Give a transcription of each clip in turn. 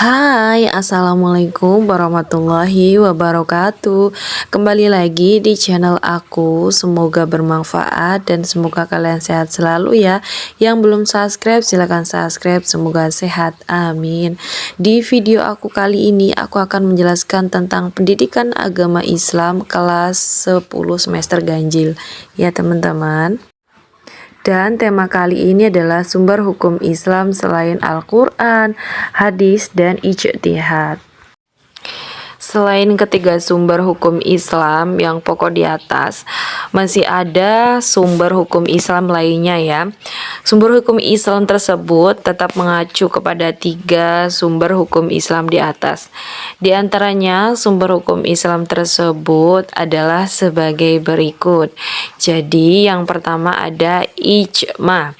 Hai, assalamualaikum warahmatullahi wabarakatuh. Kembali lagi di channel aku. Semoga bermanfaat dan semoga kalian sehat selalu ya. Yang belum subscribe silahkan subscribe. Semoga sehat, amin. Di video aku kali ini aku akan menjelaskan tentang pendidikan agama Islam kelas 10 semester ganjil ya teman-teman. Dan tema kali ini adalah sumber hukum Islam selain Al-Quran, hadis, dan ijtihad. Selain ketiga sumber hukum Islam yang pokok di atas, masih ada sumber hukum Islam lainnya ya. Sumber hukum Islam tersebut tetap mengacu kepada tiga sumber hukum Islam di atas. Di antaranya sumber hukum Islam tersebut adalah sebagai berikut. Jadi yang pertama ada ijma.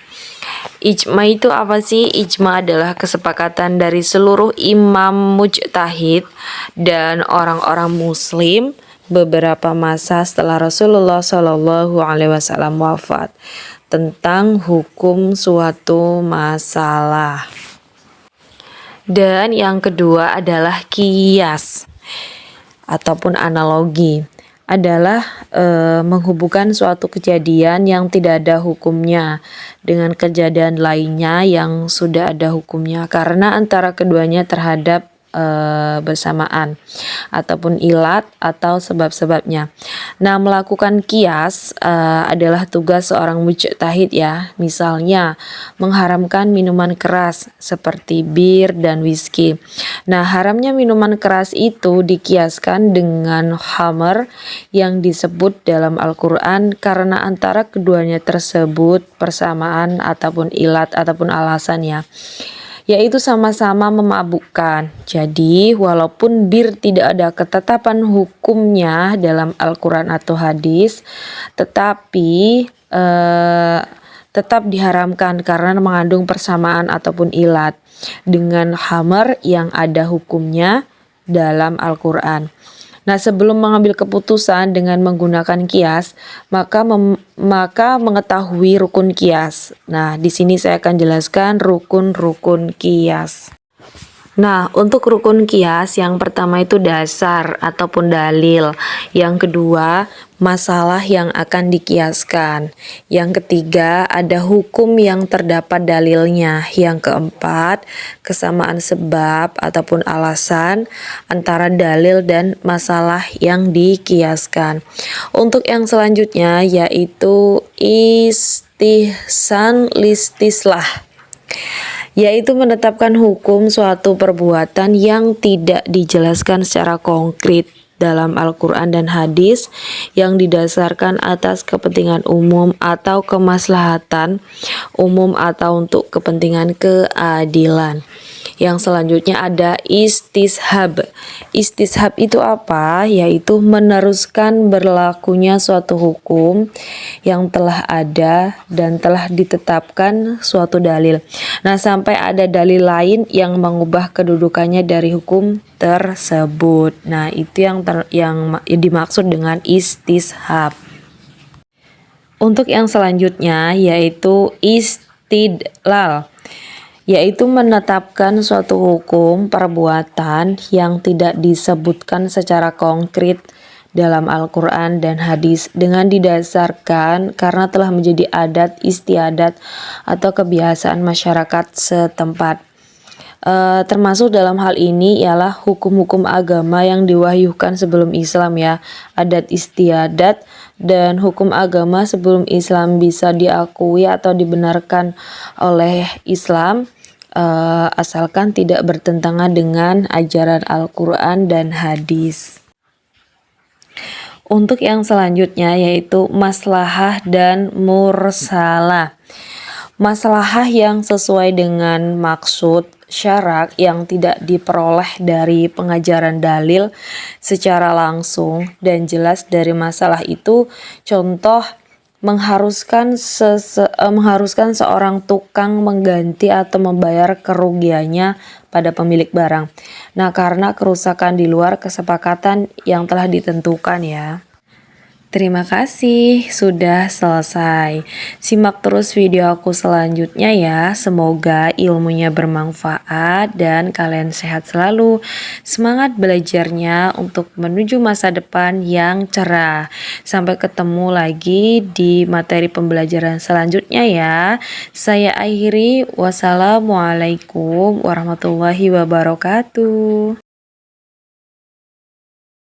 Ijma itu apa sih? Ijma adalah kesepakatan dari seluruh imam mujtahid dan orang-orang muslim beberapa masa setelah Rasulullah Shallallahu Alaihi Wasallam wafat tentang hukum suatu masalah. Dan yang kedua adalah qiyas ataupun analogi, adalah menghubungkan suatu kejadian yang tidak ada hukumnya dengan kejadian lainnya yang sudah ada hukumnya karena antara keduanya terhadap bersamaan ataupun ilat atau sebab-sebabnya. Nah, melakukan kias adalah tugas seorang mujtahid ya. Misalnya mengharamkan minuman keras seperti bir dan whisky. Nah, haramnya minuman keras itu dikiaskan dengan khamr yang disebut dalam Al-Quran karena antara keduanya tersebut persamaan ataupun ilat ataupun alasannya, yaitu sama-sama memabukkan. Jadi walaupun bir tidak ada ketetapan hukumnya dalam Al-Quran atau hadis, tetapi tetap diharamkan karena mengandung persamaan ataupun ilat dengan khamr yang ada hukumnya dalam Al-Quran. Nah, sebelum mengambil keputusan dengan menggunakan kias, maka mengetahui rukun kias. Nah, di sini saya akan jelaskan rukun-rukun kias. Nah, untuk rukun kias yang pertama itu dasar ataupun dalil. Yang kedua, masalah yang akan dikiaskan. Yang ketiga, ada hukum yang terdapat dalilnya. Yang keempat, kesamaan sebab ataupun alasan antara dalil dan masalah yang dikiaskan. Untuk yang selanjutnya yaitu istihsan listislah, yaitu menetapkan hukum suatu perbuatan yang tidak dijelaskan secara konkret dalam Al-Quran dan hadis yang didasarkan atas kepentingan umum atau kemaslahatan umum atau untuk kepentingan keadilan. Yang selanjutnya ada istishab. Istishab itu apa? Yaitu meneruskan berlakunya suatu hukum yang telah ada dan telah ditetapkan suatu dalil. Nah, sampai ada dalil lain yang mengubah kedudukannya dari hukum tersebut. Nah, itu yang dimaksud dengan istishab. Untuk yang selanjutnya yaitu istidlal, yaitu menetapkan suatu hukum perbuatan yang tidak disebutkan secara konkret dalam Al-Quran dan hadis dengan didasarkan karena telah menjadi adat istiadat atau kebiasaan masyarakat setempat. Termasuk dalam hal ini ialah hukum-hukum agama yang diwahyukan sebelum Islam ya, adat istiadat dan hukum agama sebelum Islam bisa diakui atau dibenarkan oleh Islam asalkan tidak bertentangan dengan ajaran Al-Quran dan hadis. Untuk yang selanjutnya yaitu maslahah dan mursalah. Maslahah yang sesuai dengan maksud syarak yang tidak diperoleh dari pengajaran dalil secara langsung dan jelas dari masalah itu, contoh mengharuskan seorang tukang mengganti atau membayar kerugiannya pada pemilik barang. Nah, karena kerusakan di luar kesepakatan yang telah ditentukan ya. Terima kasih sudah selesai. Simak terus video aku selanjutnya ya. Semoga ilmunya bermanfaat dan kalian sehat selalu. Semangat belajarnya untuk menuju masa depan yang cerah. Sampai ketemu lagi di materi pembelajaran selanjutnya ya. Saya akhiri. Wassalamualaikum warahmatullahi wabarakatuh.